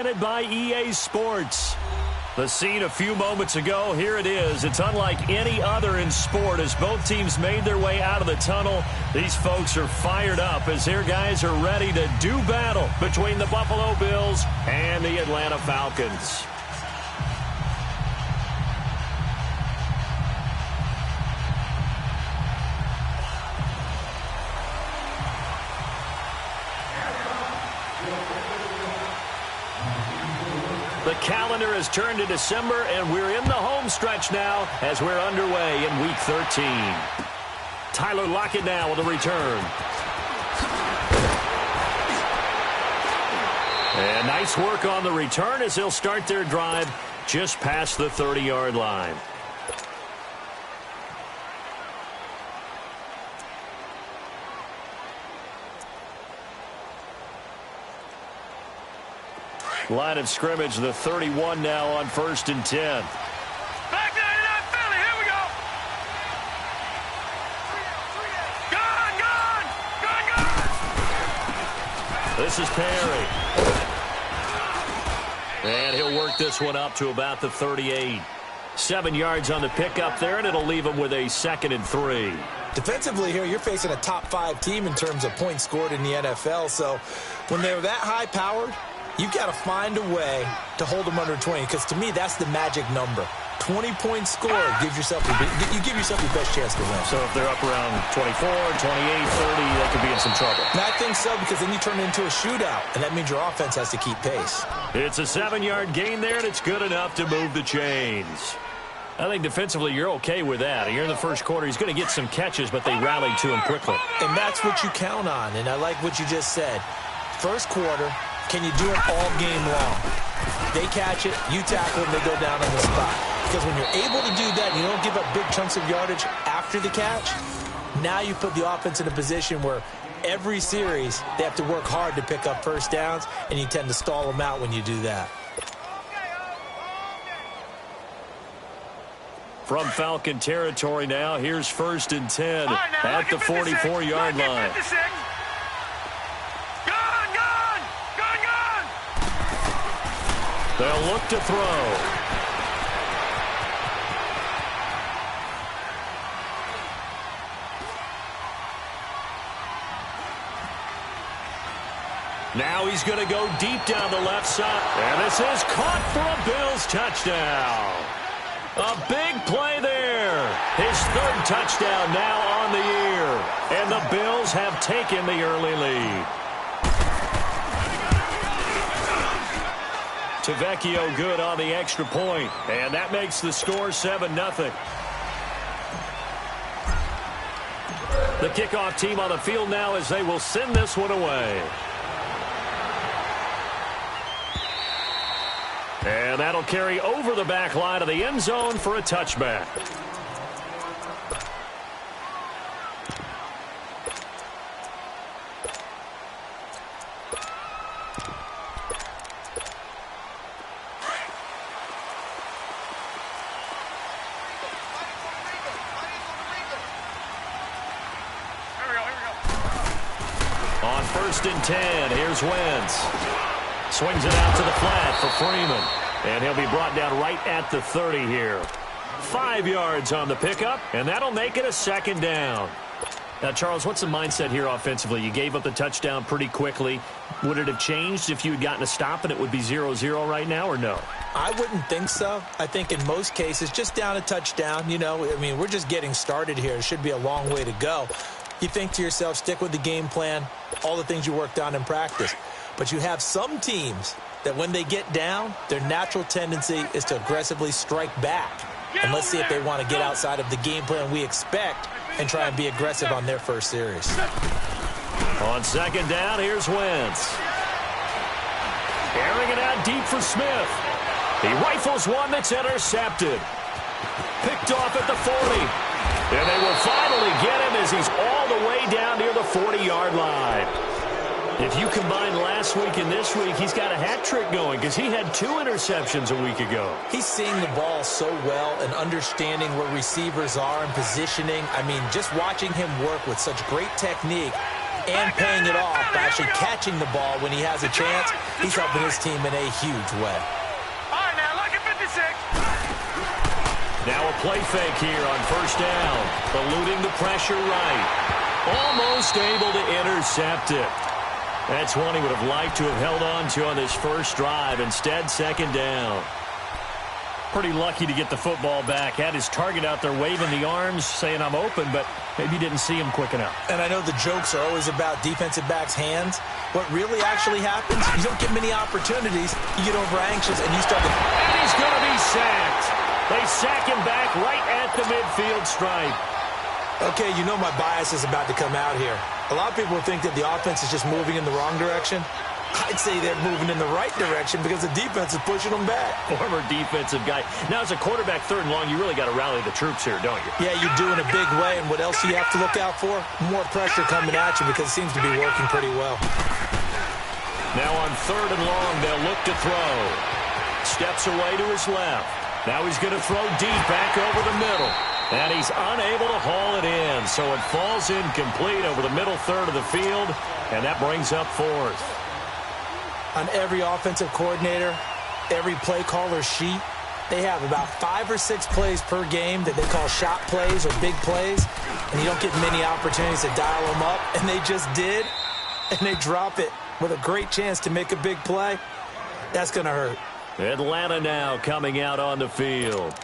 By EA Sports. The scene a few moments ago, here it is. It's unlike any other in sport as both teams made their way out of the tunnel. These folks are fired up as their guys are ready to do battle between the Buffalo Bills and the Atlanta Falcons. The calendar has turned to December, and we're in the home stretch now as we're underway in Week 13. Tyler Lockett now with a return. And nice work on the return as they'll start their drive just past the 30-yard line. Line of scrimmage, the 31 now on 1st and 10. Back there, Philly, here we go. Gone. This is Perry. And he'll work this one up to about the 38. 7 yards on the pickup there, and it'll leave him with a 2nd and 3. Defensively here, you're facing a top 5 team in terms of points scored in the NFL. So when they're that high-powered, you've got to find a way to hold them under 20, because to me, that's the magic number. 20 points scored gives yourself you give yourself your best chance to win. So if they're up around 24, 28, 30, they could be in some trouble. And I think so, because then you turn it into a shootout, and that means your offense has to keep pace. It's a 7-yard gain there, and it's good enough to move the chains. I think defensively you're okay with that. Here in the first quarter, he's going to get some catches, but they rallied to him quickly. And that's what you count on, and I like what you just said. First quarter, can you do it all game long? They catch it, you tackle them, they go down on the spot. Because when you're able to do that and you don't give up big chunks of yardage after the catch, now you put the offense in a position where every series they have to work hard to pick up first downs, and you tend to stall them out when you do that. From Falcon territory now, here's 1st and 10 at the 44-yard line. They'll look to throw. Now he's going to go deep down the left side. And this is caught for a Bills touchdown. A big play there. His 3rd touchdown now on the year. And the Bills have taken the early lead. Tavecchio good on the extra point. And that makes the score 7-0. The kickoff team on the field now as they will send this one away. And that'll carry over the back line of the end zone for a touchback. On 1st and 10, here's Wentz. Swings it out to the flat for Freeman. And he'll be brought down right at the 30 here. 5 yards on the pickup, and that'll make it a 2nd down. Now, Charles, what's the mindset here offensively? You gave up the touchdown pretty quickly. Would it have changed if you had gotten a stop and it would be 0-0 right now, or no? I wouldn't think so. I think in most cases, just down a touchdown, we're just getting started here. It should be a long way to go. You think to yourself, stick with the game plan, all the things you worked on in practice. But you have some teams that when they get down, their natural tendency is to aggressively strike back. And let's see if they want to get outside of the game plan we expect and try and be aggressive on their first series. On 2nd down, here's Wentz. Airing it out deep for Smith. He rifles one that's intercepted. Picked off at the 40. And they will finally get him as he's all the way down near the 40-yard line. If you combine last week and this week, he's got a hat trick going because he had 2 interceptions a week ago. He's seeing the ball so well and understanding where receivers are and positioning. I mean, just watching him work with such great technique, and paying it off by actually catching the ball when he has a chance. He's helping his team in a huge way. All right, now, look at 56. Now a play fake here on first down. Eluding the pressure right. Almost able to intercept it. That's one he would have liked to have held on to on this first drive. Instead, second down. Pretty lucky to get the football back. Had his target out there waving the arms, saying I'm open, but maybe didn't see him quick enough. And I know the jokes are always about defensive backs' hands. What really actually happens, you don't get many opportunities. You get over anxious and you start to... And he's going to be sacked. They sack him back right at the midfield stripe. Okay, you know my bias is about to come out here. A lot of people think that the offense is just moving in the wrong direction. I'd say they're moving in the right direction because the defense is pushing them back. Former defensive guy. Now, as a quarterback, third and long, you really got to rally the troops here, don't you? Yeah, you do in a big way. And what else do you have to look out for? More pressure coming at you because it seems to be working pretty well. Now on third and long, they'll look to throw. Steps away to his left. Now he's going to throw deep back over the middle. And he's unable to haul it in. So it falls incomplete over the middle third of the field. And that brings up fourth. On every offensive coordinator, every play caller sheet, they have about 5 or 6 plays per game that they call shot plays or big plays, and you don't get many opportunities to dial them up, and they just did, and they drop it with a great chance to make a big play. That's going to hurt. Atlanta now coming out on the field.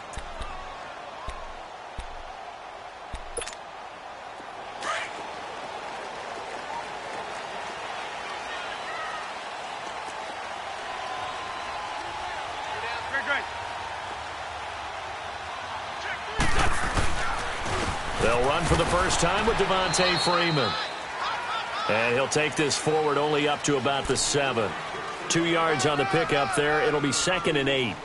They'll run for the first time with Devontae Freeman. And he'll take this forward only up to about the 7. 2 yards on the pickup there. It'll be 2nd and 8.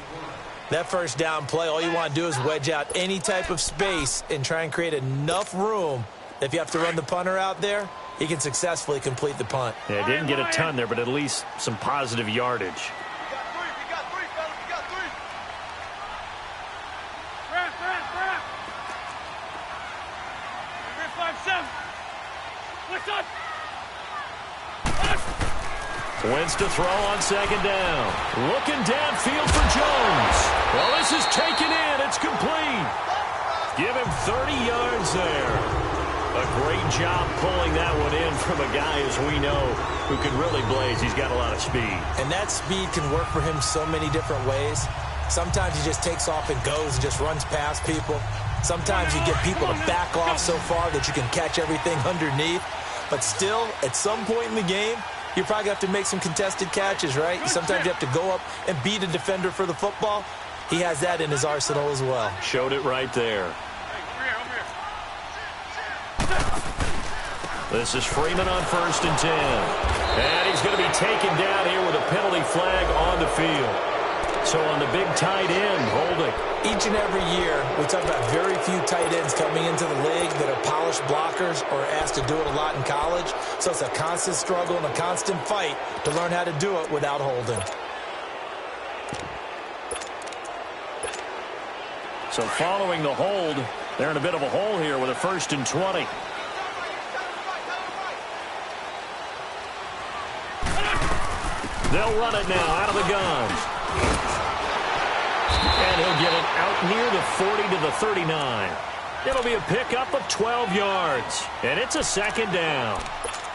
That first down play, all you want to do is wedge out any type of space and try and create enough room that if you have to run the punter out there, he can successfully complete the punt. Yeah, didn't get a ton there, but at least some positive yardage. Wentz to throw on second down. Looking downfield for Jones. Well, this is taken in. It's complete. Give him 30 yards there. A great job pulling that one in from a guy, as we know, who can really blaze. He's got a lot of speed. And that speed can work for him so many different ways. Sometimes he just takes off and goes and just runs past people. Sometimes you get people to back off so far that you can catch everything underneath. But still, at some point in the game, you probably have to make some contested catches, right? Sometimes you have to go up and beat a defender for the football. He has that in his arsenal as well. Showed it right there. This is Freeman on 1st and 10. And he's going to be taken down here with a penalty flag on the field. So on the big tight end, holding. Each and every year, we talk about very few tight ends coming into the league that are polished blockers or asked to do it a lot in college. So it's a constant struggle and a constant fight to learn how to do it without holding. So following the hold, they're in a bit of a hole here with a 1st and 20. They'll run it now out of the gun. And he'll get it out near the 40 to the 39. It'll be a pickup of 12 yards. And it's a 2nd down.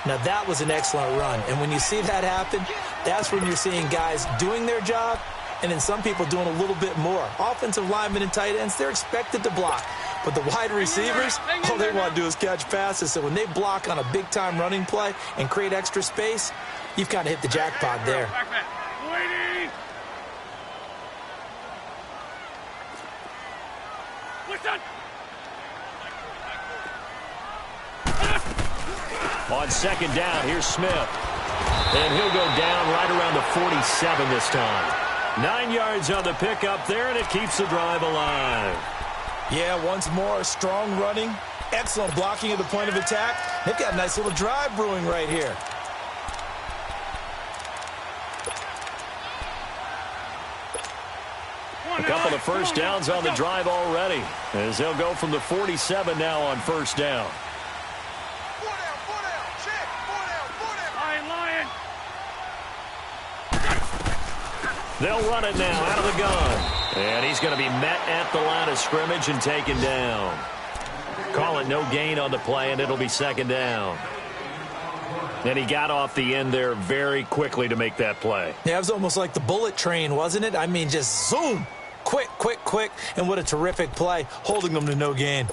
Now, that was an excellent run. And when you see that happen, that's when you're seeing guys doing their job and then some people doing a little bit more. Offensive linemen and tight ends, they're expected to block. But the wide receivers, all they want to do is catch passes. So when they block on a big-time running play and create extra space, you've kind of hit the jackpot there. On 2nd down, here's Smith. And he'll go down right around the 47 this time. 9 yards on the pickup there, and it keeps the drive alive. Yeah, once more, strong running, excellent blocking at the point of attack. They've got a nice little drive brewing right here. A couple of first downs on the drive already, as they'll go from the 47 now on 1st down. They'll run it now out of the gun. And he's going to be met at the line of scrimmage and taken down. Call it no gain on the play, and it'll be second down. And he got off the end there very quickly to make that play. Yeah, it was almost like the bullet train, wasn't it? I mean, just zoom. Quick, quick, quick. And what a terrific play, holding them to no gain.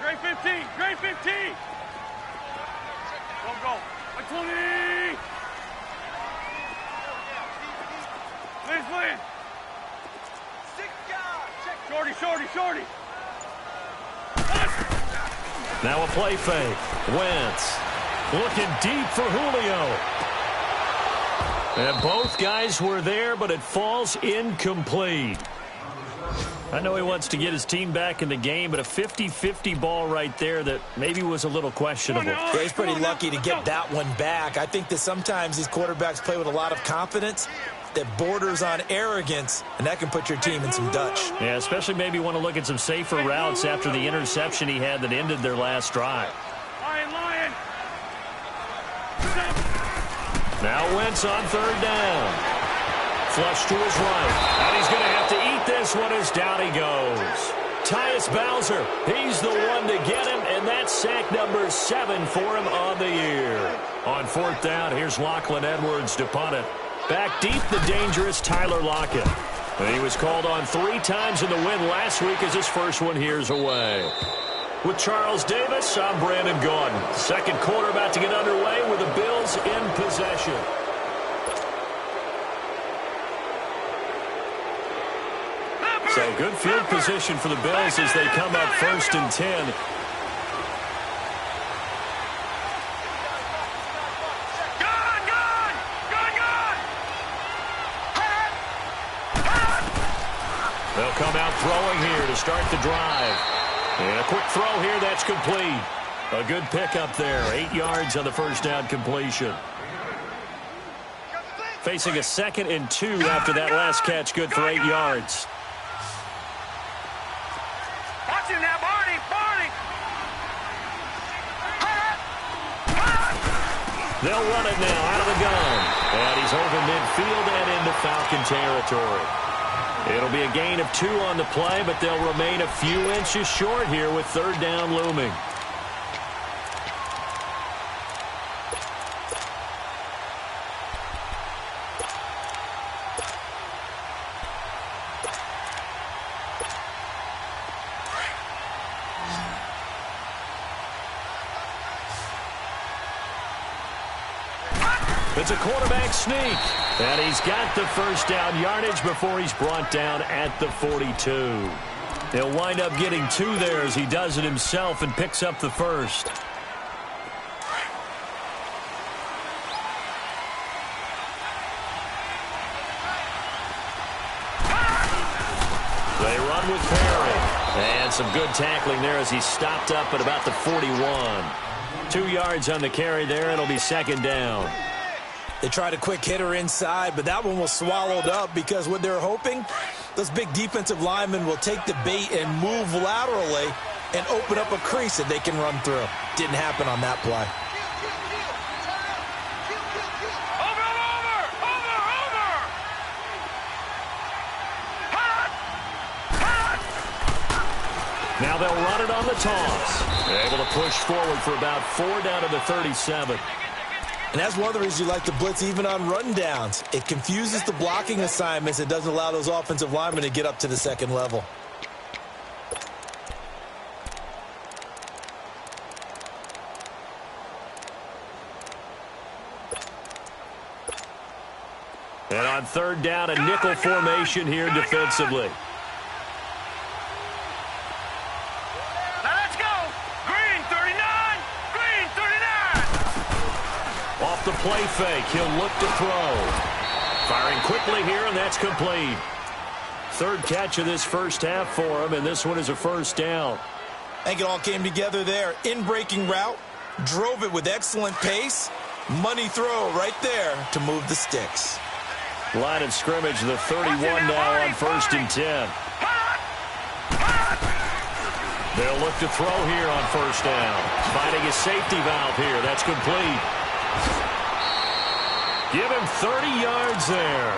Grade 15, grade 15. Go. 20. Please. Shorty. Now a play fake. Wentz looking deep for Julio. And both guys were there, but it falls incomplete. I know he wants to get his team back in the game, but a 50-50 ball right there that maybe was a little questionable. Yeah, he's pretty lucky to get that one back. I think that sometimes these quarterbacks play with a lot of confidence that borders on arrogance, and that can put your team in some Dutch. Yeah, especially maybe want to look at some safer routes after the interception he had that ended their last drive. Lion. Now Wentz on third down. Flush to his right. And he's going to have to eat this one as down he goes. Tyus Bowser, he's the one to get him, and that's sack number 7 for him on the year. On fourth down, here's Lachlan Edwards to punt it. Back deep, the dangerous Tyler Lockett. And he was called on 3 times in the win last week as his first one here's away. With Charles Davis, I'm Brandon Gordon. Second quarter about to get underway with the Bills in possession. So good field position for the Bills as they come up 1st and 10. They'll come out throwing here to start the drive. And a quick throw here, that's complete. A good pickup there, 8 yards on the first down completion. Facing a 2nd and 2 after that last catch, good for 8 yards. Watch him now, Barney. They'll run it now out of the gun. And he's over midfield and into Falcon territory. It'll be a gain of 2 on the play, but they'll remain a few inches short here with third down looming. It's a quarterback sneak, and he's got the first down yardage before he's brought down at the 42. He'll wind up getting 2 there as he does it himself and picks up the first. They run with Perry, and some good tackling there as he stopped up at about the 41. 2 yards on the carry there. It'll be second down. They tried a quick hitter inside, but that one was swallowed up because what they're hoping, those big defensive linemen will take the bait and move laterally and open up a crease that they can run through. Didn't happen on that play. Now they'll run it on the toss. They're able to push forward for about 4 down to the 37. And that's one of the reasons you like to blitz even on rundowns. It confuses the blocking assignments. It doesn't allow those offensive linemen to get up to the second level. And on third down, a nickel formation here defensively. The play fake. He'll look to throw. Firing quickly here, and that's complete. Third catch of this first half for him, and this one is a first down. I think it all came together there. In-breaking route, drove it with excellent pace. Money throw right there to move the sticks. Line of scrimmage, the 31 now on 1st and 10. They'll look to throw here on first down. Finding a safety valve here. That's complete. Give him 30 yards there.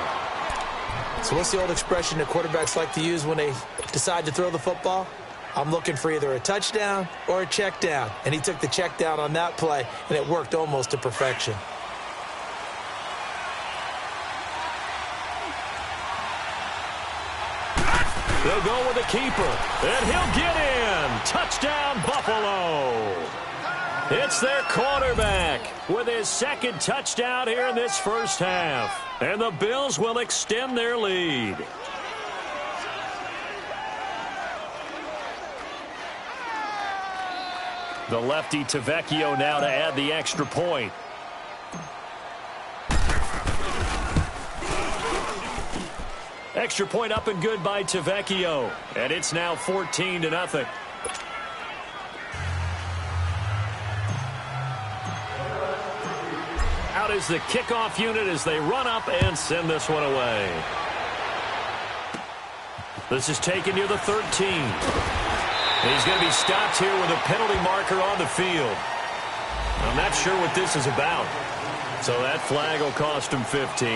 So what's the old expression that quarterbacks like to use when they decide to throw the football? I'm looking for either a touchdown or a check down. And he took the check down on that play, and it worked almost to perfection. They'll go with the keeper, and he'll get in. Touchdown, Buffalo. It's their quarterback with his second touchdown here in this first half. And the Bills will extend their lead. The lefty Tavecchio now to add the extra point. Extra point up and good by Tavecchio. And it's now 14-0. Out is the kickoff unit as they run up and send this one away. This is taken near the 13. He's going to be stopped here with a penalty marker on the field. I'm not sure what this is about. So that flag will cost him 15.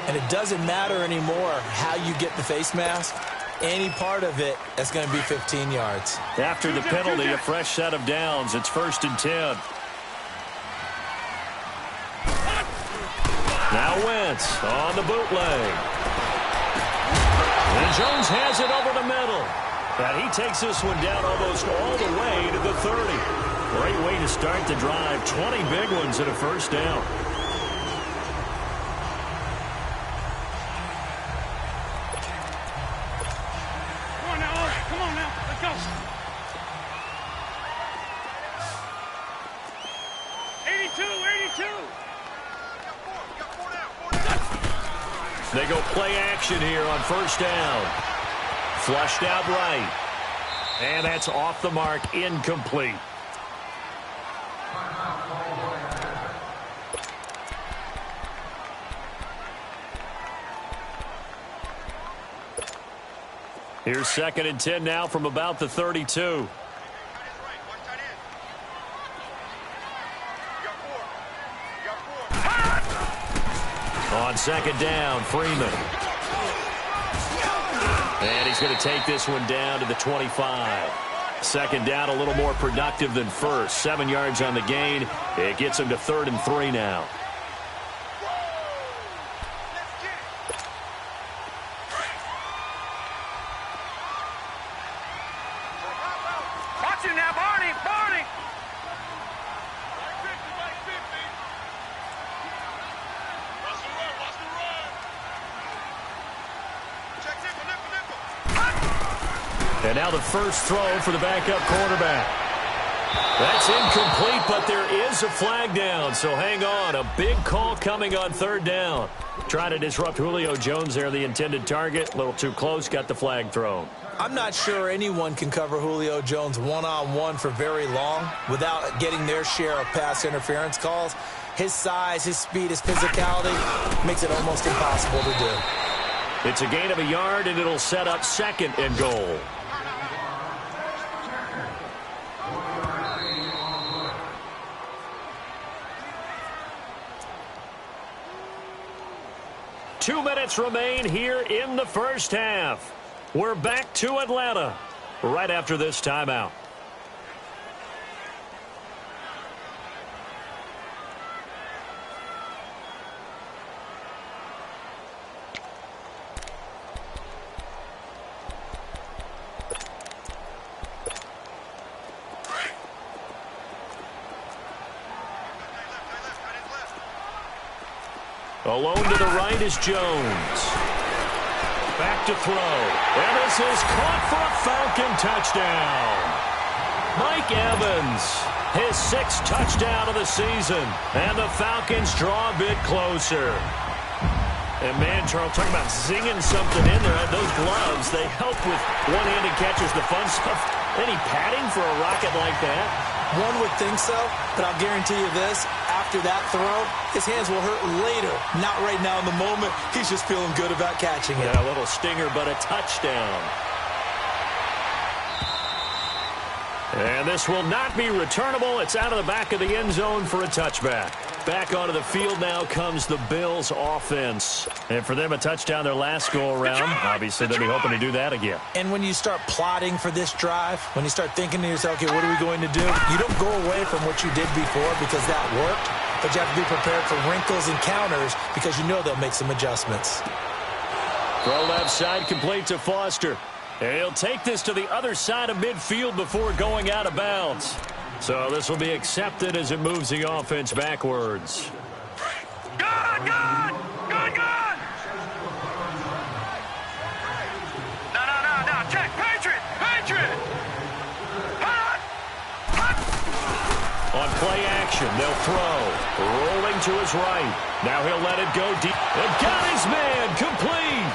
And it doesn't matter anymore how you get the face mask. Any part of it, that's going to be 15 yards. After the penalty, a fresh set of downs. It's 1st and 10. Now Wentz on the bootleg. And Jones has it over the middle. And he takes this one down almost all the way to the 30. Great way to start the drive. 20 big ones and a first down. Come on now, come on now, let's go. 82. They go play action here on first down. Flushed out right. And that's off the mark, incomplete. Here's 2nd and 10 now from about the 32. On 2nd down, Freeman. And he's going to take this one down to the 25. 2nd down, a little more productive than first. 7 yards on the gain. It gets him to 3rd and 3 now. Watch him now, Barney. And now the first throw for the backup quarterback. That's incomplete, but there is a flag down, so hang on. A big call coming on 3rd down. Trying to disrupt Julio Jones there, the intended target. A little too close, got the flag thrown. I'm not sure anyone can cover Julio Jones one-on-one for very long without getting their share of pass interference calls. His size, his speed, his physicality makes it almost impossible to do. It's a gain of a yard, and it'll set up 2nd and goal. Two minutes remain here in the first half. We're back to Atlanta right after this timeout. Alone to the right is Jones. Back to throw. And this is caught for a Falcon touchdown. Mike Evans, his 6th touchdown of the season. And the Falcons draw a bit closer. And man, Charles, talking about zinging something in there. Those gloves, they help with one-handed catches, the fun stuff. Any padding for a rocket like that? One would think so, but I'll guarantee you this. After that throw, his hands will hurt later. Not right now in the moment. He's just feeling good about catching it. Yeah, a little stinger, but a touchdown. And this will not be returnable. It's out of the back of the end zone for a touchback. Back onto the field now comes the Bills offense. And for them, a touchdown their last go-around. Obviously, they'll be hoping to do that again. And when you start plotting for this drive, when you start thinking to yourself, okay, what are we going to do? You don't go away from what you did before because that worked, but you have to be prepared for wrinkles and counters because you know they'll make some adjustments. Throw left side complete to Foster. And he'll take this to the other side of midfield before going out of bounds. So this will be accepted as it moves the offense backwards. Good, good! Good, good! No. Check. Patriot! Patriot! Hut! Hut! On play action, they'll throw. Rolling to his right. Now he'll let it go deep. And got his man complete.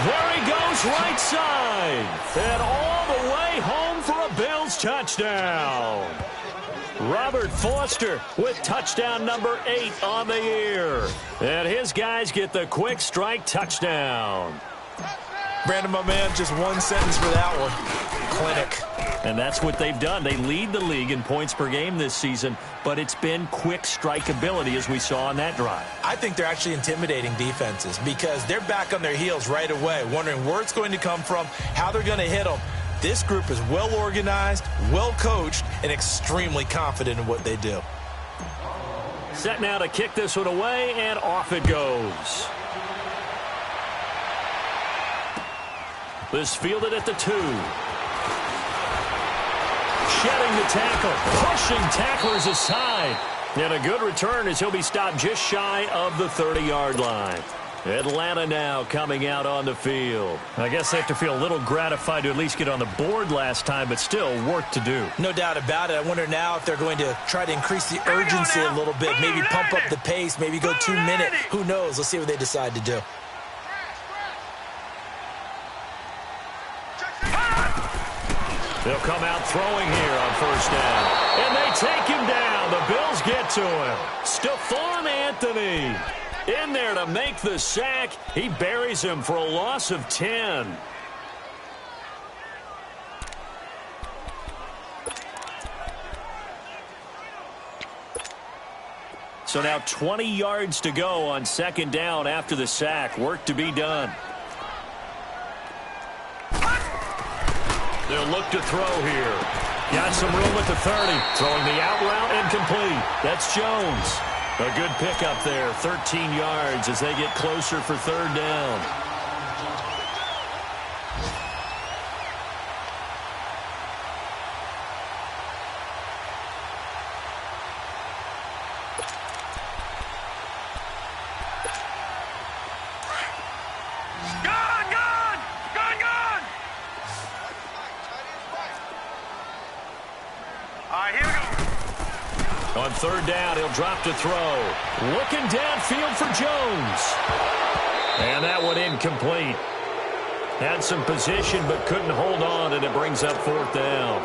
There he goes right side. And all the way home for a Bills touchdown. Robert Foster with touchdown number 8 on the year. And his guys get the quick strike touchdown. Brandon, my man, just one sentence for that one. Clinic. And that's what they've done. They lead the league in points per game this season, but it's been quick strike ability as we saw on that drive. I think they're actually intimidating defenses because they're back on their heels right away, wondering where it's going to come from, how they're going to hit them. This group is well organized, well coached, and extremely confident in what they do. Set now to kick this one away, and off it goes. This fielded at the 2. Shedding the tackle, pushing tacklers aside. And a good return as he'll be stopped just shy of the 30-yard line. Atlanta now coming out on the field. I guess they have to feel a little gratified to at least get on the board last time, but still work to do. No doubt about it. I wonder now if they're going to try to increase the urgency a little bit, maybe pump up the pace, maybe go 2 minute. Who knows? Let's see what they decide to do. They'll come out throwing here on first down. And they take him down. The Bills get to him. Stephon Anthony in there to make the sack. He buries him for a loss of 10. So now 20 yards to go on second down after the sack. Work to be done. They'll look to throw here. Got some room at the 30. Throwing the out route incomplete. That's Jones. A good pickup there. 13 yards as they get closer for third down. On third down, he'll drop to throw. Looking downfield for Jones. And that one incomplete. Had some position but couldn't hold on, and it brings up fourth down.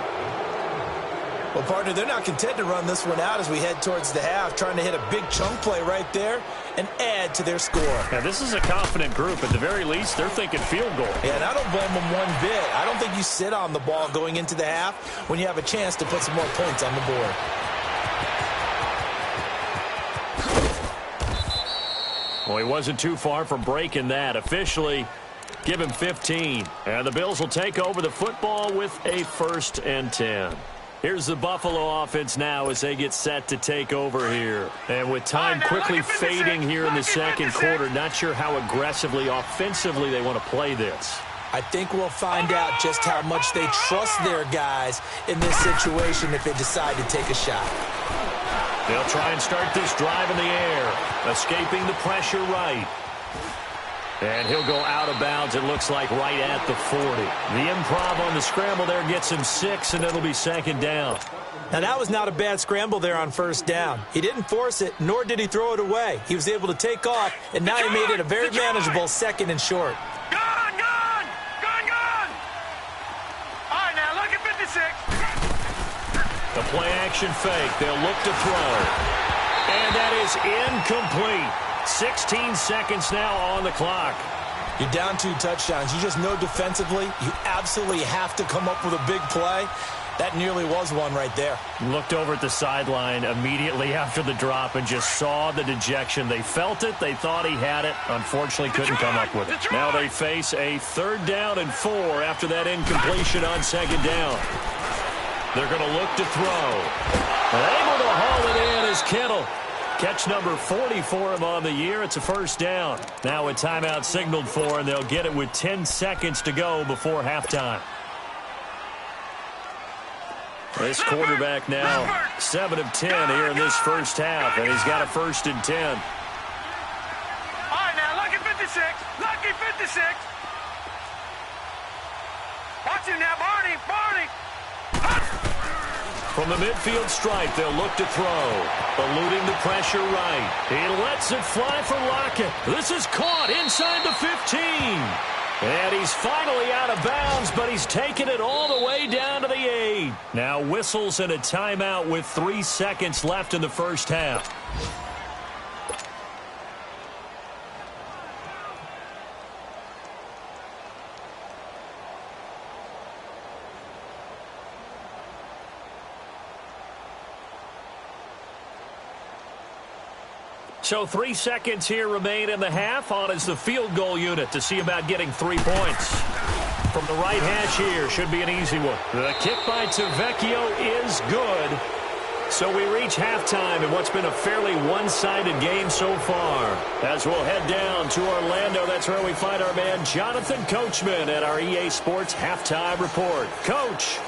Well, partner, they're not content to run this one out as we head towards the half, trying to hit a big chunk play right there and add to their score. Now, this is a confident group. At the very least, they're thinking field goal. Yeah, and I don't blame them one bit. I don't think you sit on the ball going into the half when you have a chance to put some more points on the board. Well, he wasn't too far from breaking that. Officially, give him 15. And the Bills will take over the football with a 1st and 10. Here's the Buffalo offense now as they get set to take over here. And with time quickly fading here in the second quarter, not sure how aggressively, offensively they want to play this. I think we'll find out just how much they trust their guys in this situation if they decide to take a shot. They'll try and start this drive in the air, escaping the pressure right. And he'll go out of bounds, it looks like, right at the 40. The improv on the scramble there gets him 6, and it'll be second down. Now, that was not a bad scramble there on first down. He didn't force it, nor did he throw it away. He was able to take off, and now he made it a very manageable 2nd and short. Gone! All right, now look at 56. The play-action fake. They'll look to throw. And that is incomplete. 16 seconds now on the clock. You're down 2 touchdowns. You just know defensively you absolutely have to come up with a big play. That nearly was one right there. Looked over at the sideline immediately after the drop and just saw the dejection. They felt it. They thought he had it. Unfortunately, couldn't come up with it. Now they face a 3rd down and 4 after that incompletion on 2nd down. They're going to look to throw. Able to haul it in is Kittle. Catch number 40 for him on the year. It's a 1st down. Now a timeout signaled for, and they'll get it with 10 seconds to go before halftime. This quarterback now 7 of 10 here in this first half, and he's got a 1st and 10. All right, now, lucky 56. Lucky 56. Watch him now, Barney. Barney. From the midfield stripe, they'll look to throw. Eluding the pressure right. He lets it fly for Lockett. This is caught inside the 15. And he's finally out of bounds, but he's taken it all the way down to the 8. Now whistles and a timeout with 3 seconds left in the first half. So 3 seconds here remain in the half. On is the field goal unit to see about getting 3 points. From the right hash here, should be an easy one. The kick by Tavecchio is good. So we reach halftime in what's been a fairly one-sided game so far. As we'll head down to Orlando, that's where we find our man Jonathan Coachman at our EA Sports Halftime Report. Coach.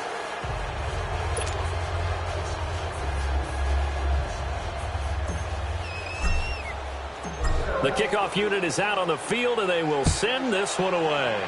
The kickoff unit is out on the field, and they will send this one away.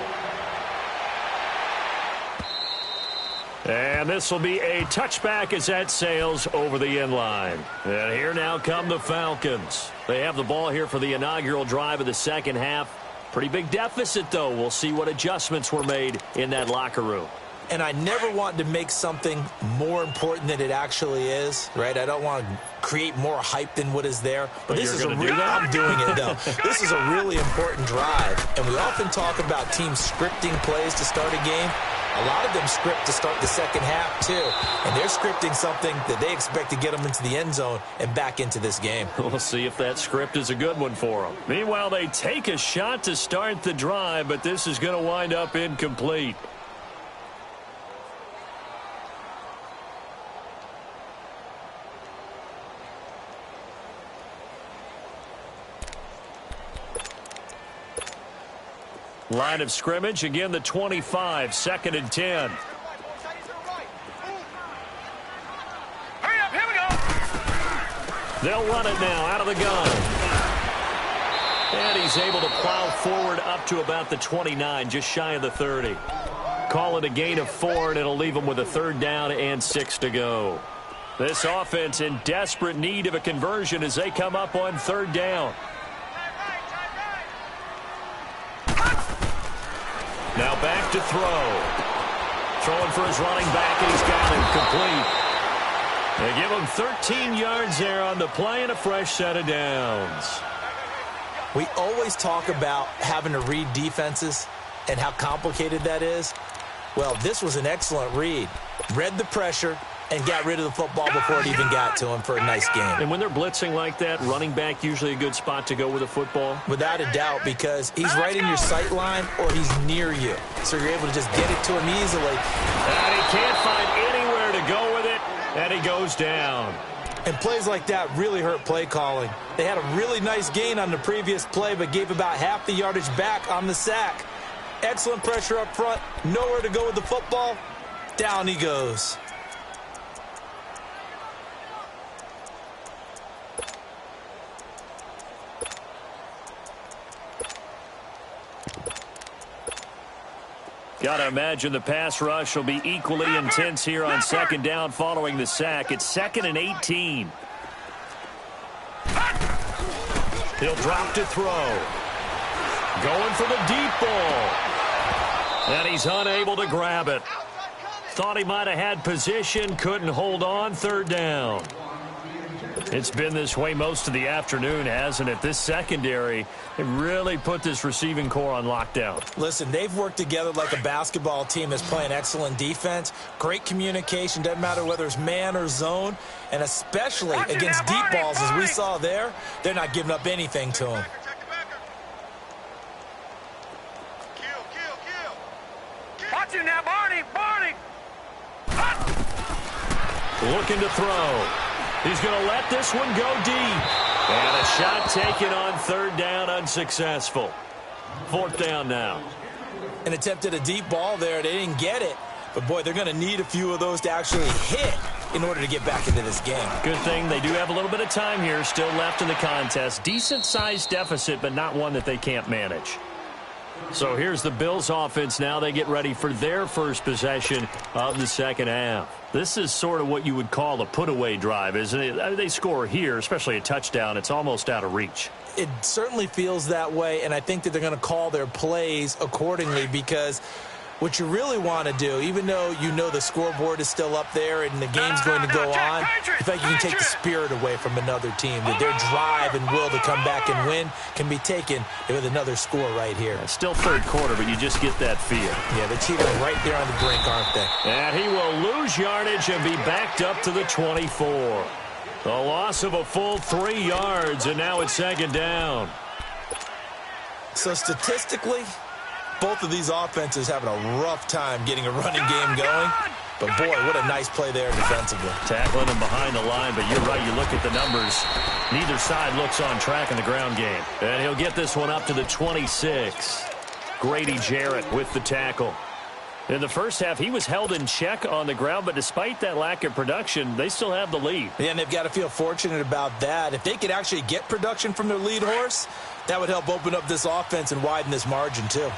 And this will be a touchback as that sails over the end line. And here now come the Falcons. They have the ball here for the inaugural drive of the second half. Pretty big deficit, though. We'll see what adjustments were made in that locker room. And I never want to make something more important than it actually is, right? I don't want to create more hype than what is there. But this is I'm doing it, though. This is a really important drive. And we often talk about teams scripting plays to start a game. A lot of them script to start the second half, too. And they're scripting something that they expect to get them into the end zone and back into this game. We'll see if that script is a good one for them. Meanwhile, they take a shot to start the drive, but this is going to wind up incomplete. Line of scrimmage, again the 25, 2nd and 10. Hurry up, here we go. They'll run it now out of the gun. And he's able to plow forward up to about the 29, just shy of the 30. Call it a gain of 4, and it'll leave them with a 3rd down and 6 to go. This offense in desperate need of a conversion as they come up on 3rd down. Now back to throw. Throwing for his running back, and he's got it complete. They give him 13 yards there on the play and a fresh set of downs. We always talk about having to read defenses and how complicated that is. Well, this was an excellent read. Read the pressure and got rid of the football before it even got to him for a nice game. And when they're blitzing like that, running back usually a good spot to go with a football? Without a doubt, because he's right in your sight line or he's near you. So you're able to just get it to him easily. And he can't find anywhere to go with it, and he goes down. And plays like that really hurt play calling. They had a really nice gain on the previous play, but gave about half the yardage back on the sack. Excellent pressure up front, nowhere to go with the football. Down he goes. Got to imagine the pass rush will be equally intense here on 2nd down following the sack. It's 2nd and 18. He'll drop to throw. Going for the deep ball. And he's unable to grab it. Thought he might have had position, couldn't hold on, 3rd down. It's been this way most of the afternoon, hasn't it? This secondary, they really put this receiving core on lockdown. Listen, they've worked together like a basketball team that's playing excellent defense. Great communication, doesn't matter whether it's man or zone. And especially against deep balls, as we saw there, they're not giving up anything to them. Watch him now, Barney! Looking to throw. He's going to let this one go deep. And a shot taken on third down, unsuccessful. Fourth down now. And attempted a deep ball there. They didn't get it. But, boy, they're going to need a few of those to actually hit in order to get back into this game. Good thing they do have a little bit of time here still left in the contest. Decent-sized deficit, but not one that they can't manage. So here's the Bills offense now. They get ready for their first possession of the second half. This is sort of what you would call a put-away drive, isn't it? They score here, especially a touchdown. It's almost out of reach. It certainly feels that way, and I think that they're going to call their plays accordingly because what you really want to do, even though you know the scoreboard is still up there and the game's going to go on, I think you can take the spirit away from another team. That their drive and will to come back and win can be taken with another score right here. It's still third quarter, but you just get that feel. Yeah, the Chiefs are right there on the brink, aren't they? And he will lose yardage and be backed up to the 24. A loss of a full 3 yards, and now it's second down. So statistically, both of these offenses having a rough time getting a running game going. But, boy, what a nice play there defensively. Tackling him behind the line, but you're right. You look at the numbers. Neither side looks on track in the ground game. And he'll get this one up to the 26. Grady Jarrett with the tackle. In the first half, he was held in check on the ground, but despite that lack of production, they still have the lead. Yeah, and they've got to feel fortunate about that. If they could actually get production from their lead horse, that would help open up this offense and widen this margin, too.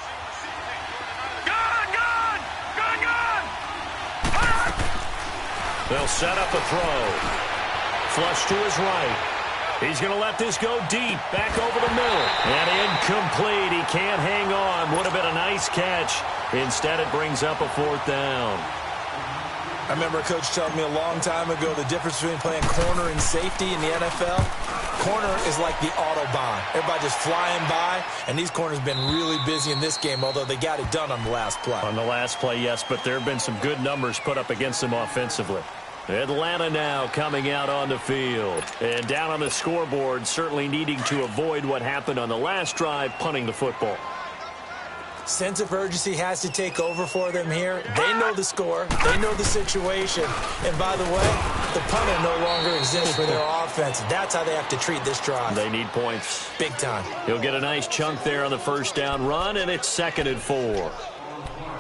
They'll set up a throw. Flush to his right. He's going to let this go deep, back over the middle. And incomplete. He can't hang on. Would have been a nice catch. Instead, it brings up a fourth down. I remember a coach telling me a long time ago the difference between playing corner and safety in the NFL. Corner is like the Autobahn. Everybody just flying by, and these corners have been really busy in this game, although they got it done on the last play. On the last play, yes, but there have been some good numbers put up against them offensively. Atlanta now coming out on the field. And down on the scoreboard, certainly needing to avoid what happened on the last drive, punting the football. Sense of urgency has to take over for them here. They know the score. They know the situation. And by the way, the punter no longer exists for their offense. That's how they have to treat this drive. They need points. Big time. He'll get a nice chunk there on the first down run, and it's 2nd and 4.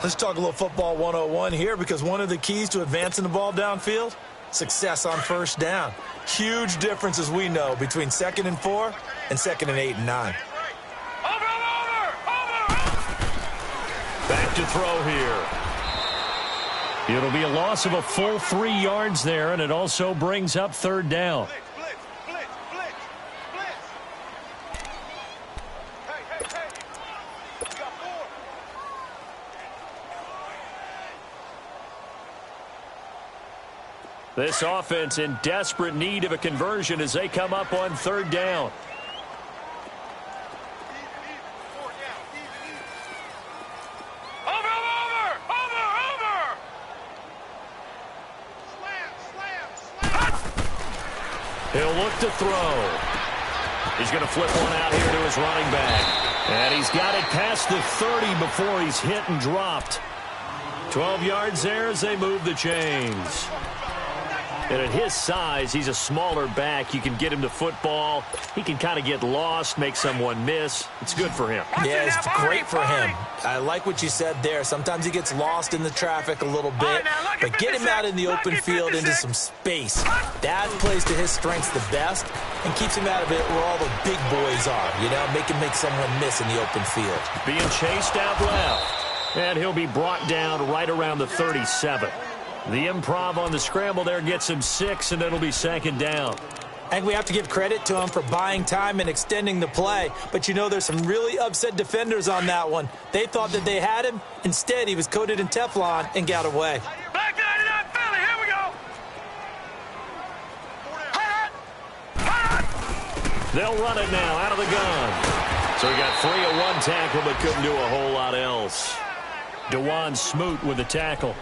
Let's talk a little football 101 here, because one of the keys to advancing the ball downfield, success on first down. Huge difference, as we know, between 2nd and 4 and 2nd and 8 and 9. Back to throw here. It'll be a loss of a full 3 yards there, and it also brings up third down. This offense in desperate need of a conversion as they come up on third down. He'll look to throw. He's going to flip one out here to his running back. And he's got it past the 30 before he's hit and dropped. 12 yards there as they move the chains. And at his size, he's a smaller back. You can get him to football. He can kind of get lost, make someone miss. It's good for him. Yeah, it's great for him. I like what you said there. Sometimes he gets lost in the traffic a little bit. But get him out in the open field into some space. That plays to his strengths the best and keeps him out of it where all the big boys are. You know, make him make someone miss in the open field. Being chased out left. And he'll be brought down right around the 37. The improv on the scramble there gets him 6, and it'll be second down. I think we have to give credit to him for buying time and extending the play. But, you know, there's some really upset defenders on that one. They thought that they had him. Instead, he was coated in Teflon and got away. Back 99 Philly, here we go. They'll run it now out of the gun. So he got free of one tackle but couldn't do a whole lot else. DeJuan Smoot with the tackle.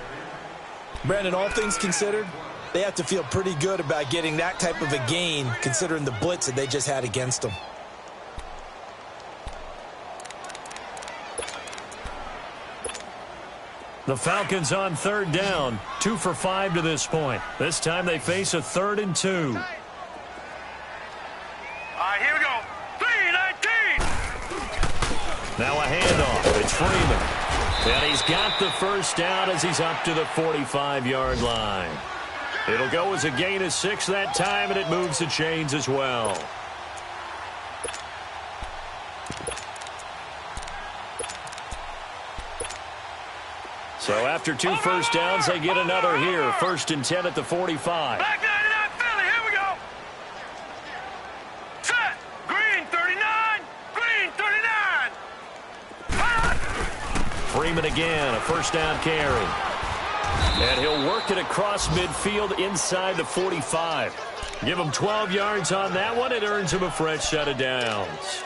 Brandon, all things considered, they have to feel pretty good about getting that type of a gain considering the blitz that they just had against them. The Falcons on third down, 2 for 5 to this point. This time they face a 3rd and 2. All right, here we go. 3-19. Now a handoff. It's Freeman. And he's got the first down as he's up to the 45-yard line. It'll go as a gain of 6 that time, and it moves the chains as well. So after 2 first downs, they get another here. 1st and 10 at the 45. Back 99 Philly, here we go. Set. Green 39. Green 39. Freeman again, a first down carry. And he'll work it across midfield inside the 45. Give him 12 yards on that one. It earns him a fresh set of downs.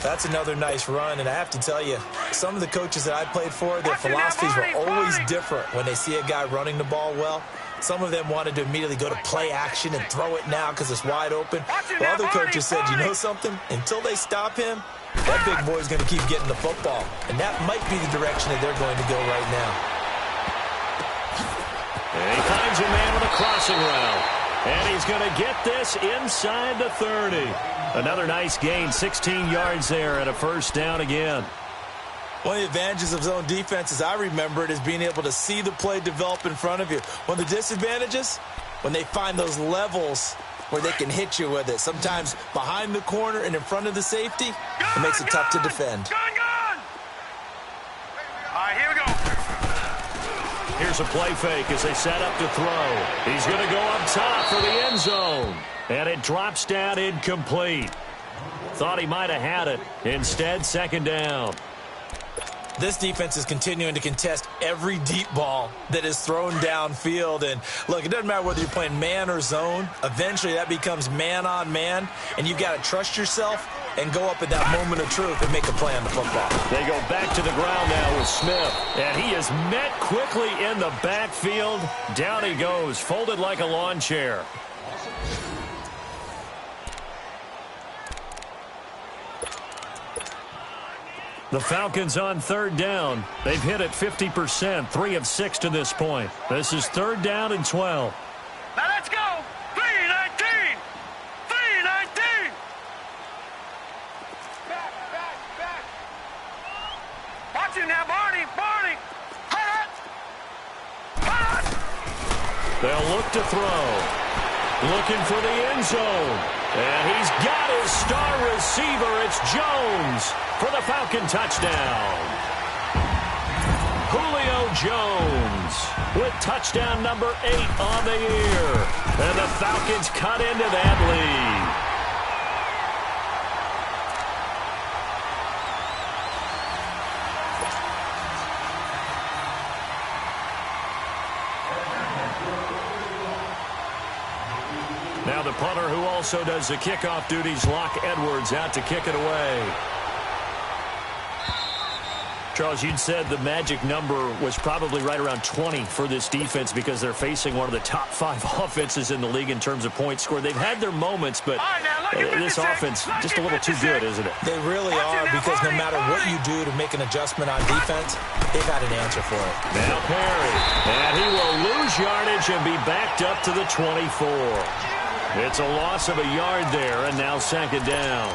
That's another nice run, and I have to tell you, some of the coaches that I played for, their philosophies were always different when they see a guy running the ball well. Some of them wanted to immediately go to play action and throw it now because it's wide open. While other coaches said, you know something? Until they stop him, that big boy's going to keep getting the football. And that might be the direction that they're going to go right now. And he finds a man with a crossing route. And he's going to get this inside the 30. Another nice gain, 16 yards there and a first down again. One of the advantages of zone defense, as I remember it, is being able to see the play develop in front of you. One of the disadvantages, when they find those levels where they can hit you with it. Sometimes behind the corner and in front of the safety, it makes it tough to defend. Gun! All right, here we go. Here's a play fake as they set up to throw. He's going to go up top for the end zone. And it drops down incomplete. Thought he might have had it. Instead, 2nd down. This defense is continuing to contest every deep ball that is thrown downfield. And, look, it doesn't matter whether you're playing man or zone. Eventually, that becomes man-on-man, and you've got to trust yourself and go up at that moment of truth and make a play on the football. They go back to the ground now with Smith. And he is met quickly in the backfield. Down he goes, folded like a lawn chair. The Falcons on 3rd down. They've hit it 50%, 3 of 6 to this point. This is 3rd down and 12. Now let's go. 3-19. 3-19. Back. Watch it now, Barney. Hut. They'll look to throw. Looking for the end zone. And he's got his star receiver. It's Jones for the Falcon touchdown. Julio Jones with touchdown number 8 on the year. And the Falcons cut into that lead. Now the punter who also does the kickoff duties, Locke Edwards, out to kick it away. Charles, you'd said the magic number was probably right around 20 for this defense because they're facing one of the top 5 offenses in the league in terms of points scored. They've had their moments, but this offense just a little too good, isn't it? They really are, because no matter what you do to make an adjustment on defense, they've got an answer for it. Now Perry, and he will lose yardage and be backed up to the 24. It's a loss of a yard there, and now 2nd down.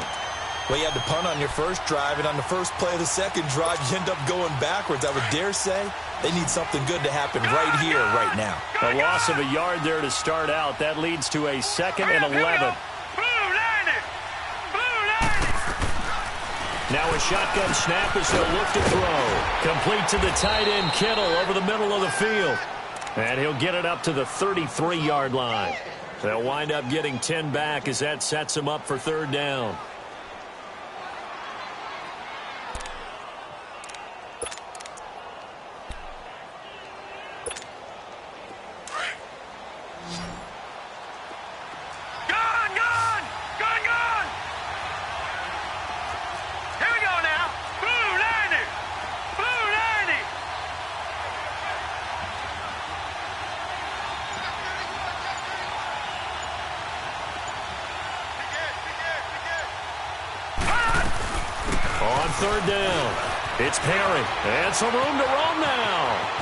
Well, you had to punt on your first drive, and on the first play of the second drive, you end up going backwards. I would dare say they need something good to happen right here, right now. A loss of a yard there to start out. That leads to a 2nd and 11. Now a shotgun snap as they'll look to throw. Complete to the tight end, Kittle, over the middle of the field. And he'll get it up to the 33-yard line. They'll wind up getting 10 back as that sets them up for 3rd down. On third down, it's Perry. And some room to roam now.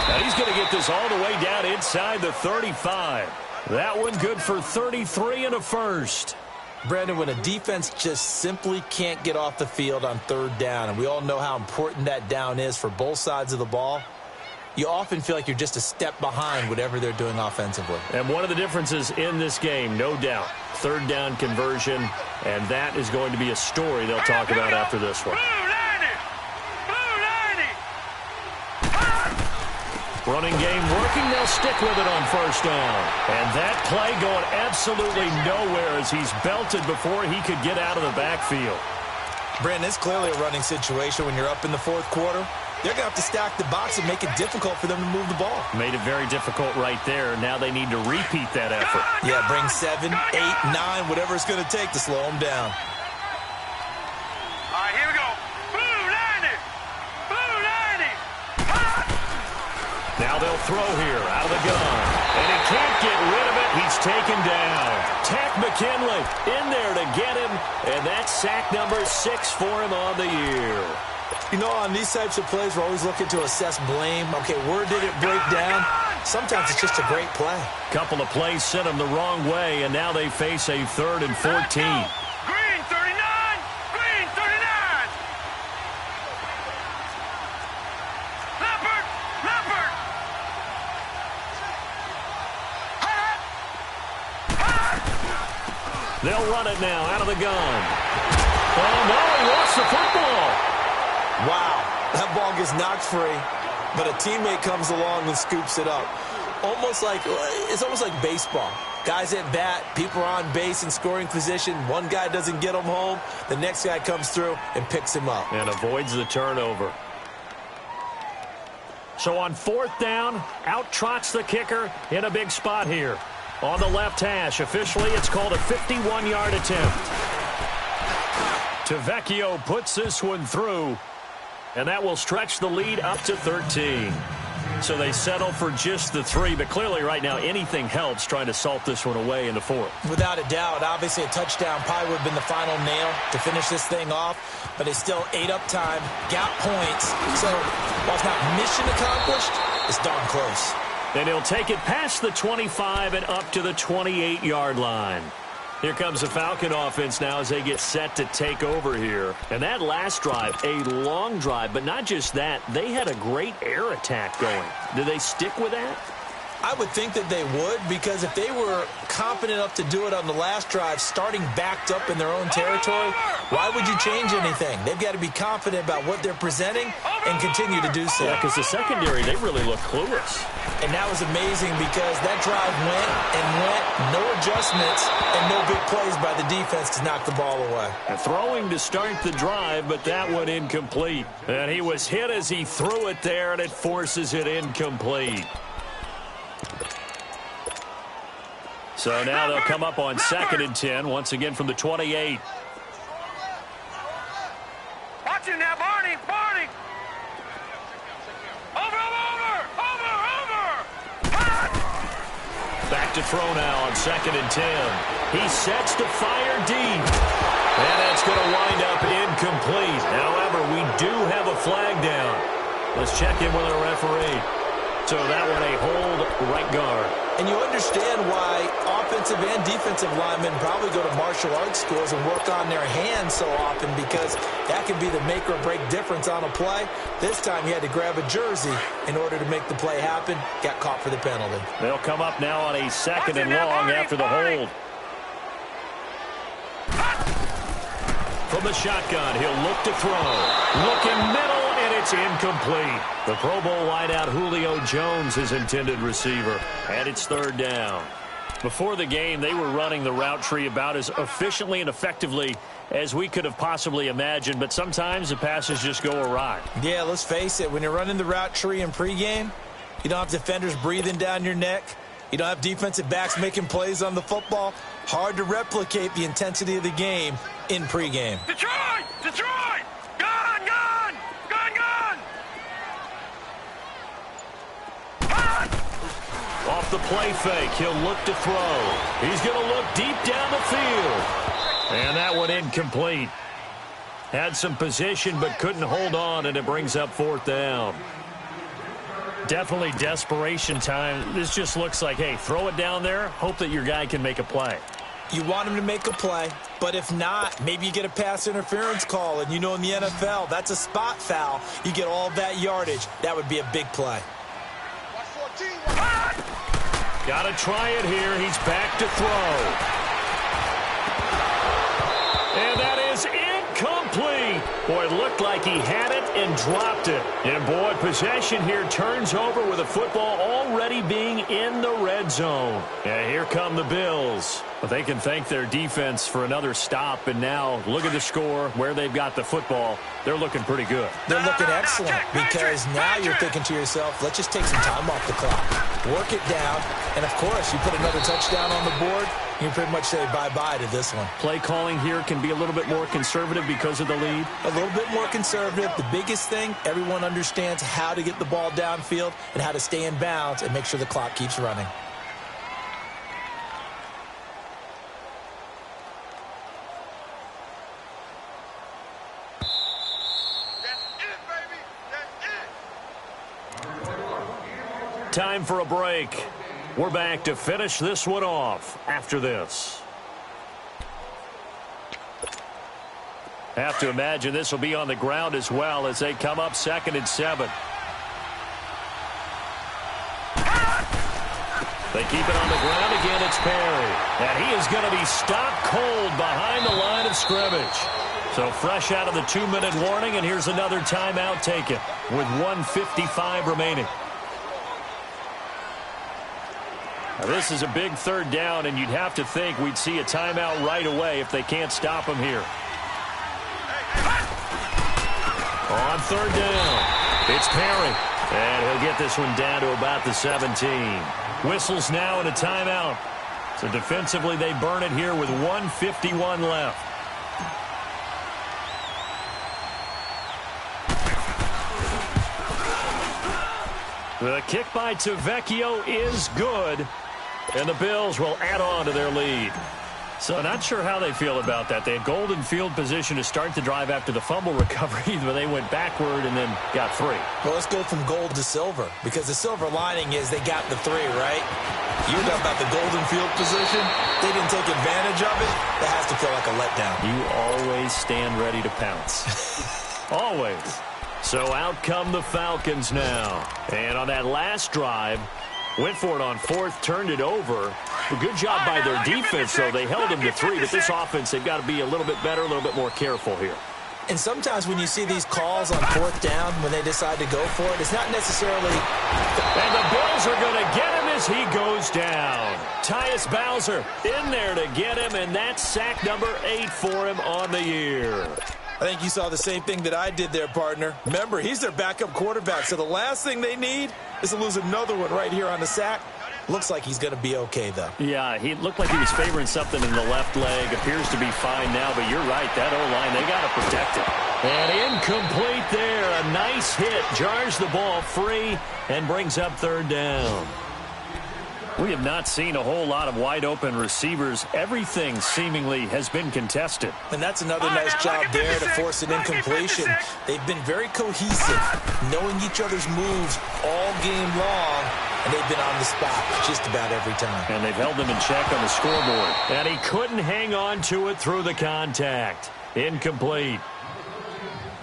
And he's going to get this all the way down inside the 35. That one good for 33 and a first. Brandon, when a defense just simply can't get off the field on third down, and we all know how important that down is for both sides of the ball, you often feel like you're just a step behind whatever they're doing offensively. And one of the differences in this game, no doubt, third down conversion, and that is going to be a story they'll talk about after this one. Running game working, they'll stick with it on first down. And that play going absolutely nowhere as he's belted before he could get out of the backfield. Brandon, it's clearly a running situation when you're up in the fourth quarter. They're going to have to stack the box and make it difficult for them to move the ball. Made it very difficult right there. Now they need to repeat that effort. Yeah, bring 7, 8, 9, whatever it's going to take to slow them down. All right, here we go. Now they'll throw here out of the gun. And he can't get rid of it. He's taken down. Tack McKinley in there to get him. And that's sack number 6 for him on the year. You know, on these types of plays, we're always looking to assess blame. Okay, where did it break down? Sometimes it's just a great play. Couple of plays sent them the wrong way, and now they face a 3rd and 14. Green 39! Green 39! Leopard! Leopard! They'll run it now out of the gun. Oh, no, he lost the football. Wow, that ball gets knocked free, but a teammate comes along and scoops it up. It's almost like baseball. Guys at bat, people are on base in scoring position. One guy doesn't get him home. The next guy comes through and picks him up. And avoids the turnover. So on 4th down, out trots the kicker in a big spot here. On the left hash, officially it's called a 51-yard attempt. Tavecchio puts this one through. And that will stretch the lead up to 13. So they settle for just the 3. But clearly right now anything helps trying to salt this one away in the 4th. Without a doubt. Obviously a touchdown probably would have been the final nail to finish this thing off. But they still ate up time, got points. So while it's not mission accomplished, it's darn close. And he'll take it past the 25 and up to the 28-yard line. Here comes the Falcon offense now as they get set to take over here. And that last drive, a long drive, but not just that. They had a great air attack going. Do they stick with that? I would think that they would, because if they were confident enough to do it on the last drive, starting backed up in their own territory, why would you change anything? They've got to be confident about what they're presenting and continue to do so. Yeah, because the secondary, they really look clueless. And that was amazing because that drive went and went, no adjustments, and no big plays by the defense to knock the ball away. And throwing to start the drive, but that one incomplete. And he was hit as he threw it there, and it forces it incomplete. So now they'll come up on 2nd and 10, once again from the 28. Watch him now, Barney! Barney! Over! Back to throw now on 2nd and 10. He sets to fire deep. And that's going to wind up incomplete. However, we do have a flag down. Let's check in with our referee. So that one a hold right guard. And you understand why offensive and defensive linemen probably go to martial arts schools and work on their hands so often, because that can be the make or break difference on a play. This time he had to grab a jersey in order to make the play happen. Got caught for the penalty. They'll come up now on a 2nd and long after the hold. From the shotgun, he'll look to throw. Looking middle, and it's incomplete. The Pro Bowl wideout Julio Jones, his intended receiver. And it's 3rd down. Before the game, they were running the route tree about as efficiently and effectively as we could have possibly imagined. But sometimes the passes just go awry. Yeah, let's face it. When you're running the route tree in pregame, you don't have defenders breathing down your neck. You don't have defensive backs making plays on the football. Hard to replicate the intensity of the game in pregame. Detroit! Detroit! Gun! Gun! Gun! Gun! Off the play fake, he'll look to throw. He's going to look deep down the field. And that one incomplete. Had some position but couldn't hold on, and it brings up 4th down. Definitely desperation time. This just looks like, hey, throw it down there, hope that your guy can make a play. You want him to make a play, but if not, maybe you get a pass interference call, and you know in the NFL, that's a spot foul. You get all that yardage. That would be a big play. Got to try it here. He's back to throw. And that is incomplete. Boy, it looked like he had it and dropped it. And, boy, possession here turns over with the football already being in the red zone. And here come the Bills. But they can thank their defense for another stop. And now look at the score, where they've got the football. They're looking pretty good. They're looking excellent because now you're thinking to yourself, let's just take some time off the clock. Work it down. And, of course, you put another touchdown on the board, you pretty much say bye-bye to this one. Play calling here can be a little bit more conservative because of the lead. A little bit more conservative. The biggest thing, everyone understands how to get the ball downfield and how to stay in bounds and make sure the clock keeps running. Time for a break. We're back to finish this one off after this. Have to imagine this will be on the ground as well as they come up 2nd and 7. They keep it on the ground again. It's Perry. And he is going to be stopped cold behind the line of scrimmage. So fresh out of the 2-minute warning, and here's another timeout taken with 1:55 remaining. Now, this is a big 3rd down, and you'd have to think we'd see a timeout right away if they can't stop him here. On 3rd down, it's Perry. And he'll get this one down to about the 17. Whistles now and a timeout. So defensively, they burn it here with 1:51 left. The kick by Tavecchio is good. And the Bills will add on to their lead. So not sure how they feel about that. They had golden field position to start the drive after the fumble recovery, but they went backward and then got 3. Well, let's go from gold to silver, because the silver lining is they got the 3, right? You know about the golden field position. They didn't take advantage of it. That has to feel like a letdown. You always stand ready to pounce. Always. So out come the Falcons now. And on that last drive, went for it on 4th, turned it over. A good job by their defense, though. They held them to 3, but this offense, they've got to be a little bit better, a little bit more careful here. And sometimes when you see these calls on 4th down, when they decide to go for it, it's not necessarily... And the Bills are going to get him as he goes down. Tyus Bowser in there to get him, and that's sack number 8 for him on the year. I think you saw the same thing that I did there, partner. Remember, he's their backup quarterback, so the last thing they need is to lose another one right here on the sack. Looks like he's going to be okay, though. Yeah, he looked like he was favoring something in the left leg. Appears to be fine now, but you're right. That O-line, they got to protect it. And incomplete there. A nice hit. Jars the ball free and brings up 3rd down. We have not seen a whole lot of wide-open receivers. Everything seemingly has been contested. And that's another nice job there to force an incompletion. They've been very cohesive, knowing each other's moves all game long, and they've been on the spot just about every time. And they've held them in check on the scoreboard. And he couldn't hang on to it through the contact. Incomplete.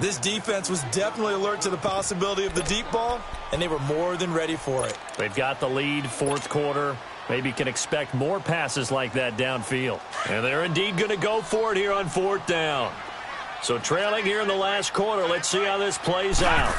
This defense was definitely alert to the possibility of the deep ball, and they were more than ready for it. They've got the lead, 4th quarter. Maybe can expect more passes like that downfield. And they're indeed going to go for it here on 4th down. So trailing here in the last quarter, let's see how this plays out.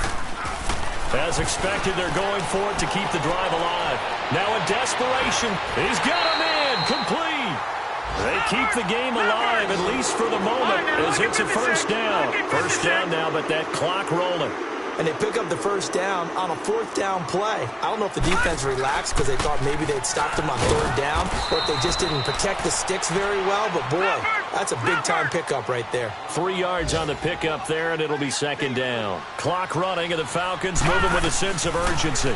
As expected, they're going for it to keep the drive alive. Now in desperation, he's got him in, complete. They keep the game alive, at least for the moment, as it's a 1st down. 1st down now, but that clock rolling. And they pick up the 1st down on a 4th down play. I don't know if the defense relaxed because they thought maybe they'd stopped them on 3rd down, or if they just didn't protect the sticks very well. But, boy, that's a big-time pickup right there. 3 yards on the pickup there, and it'll be 2nd down. Clock running, and the Falcons moving with a sense of urgency.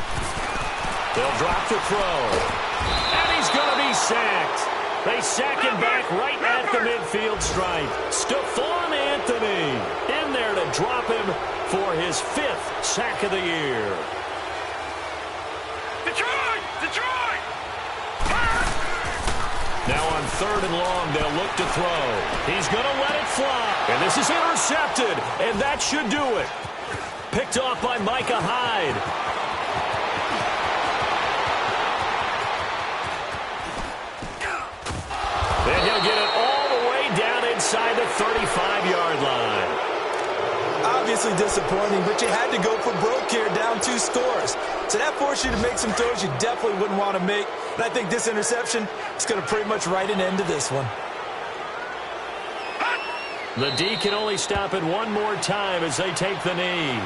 They'll drop the throw. And he's going to be sacked. They sack him back right at at the midfield stripe. Stephon Anthony in there to drop him for his 5th sack of the year. Detroit! Detroit! Now on 3rd and long, they'll look to throw. He's going to let it fly. And this is intercepted, and that should do it. Picked off by Micah Hyde. And he'll get it all the way down inside the 35-yard line. Obviously disappointing, but you had to go for broke here, down 2 scores. So that forced you to make some throws you definitely wouldn't want to make. And I think this interception is going to pretty much write an end to this one. The D can only stop it one more time as they take the knee.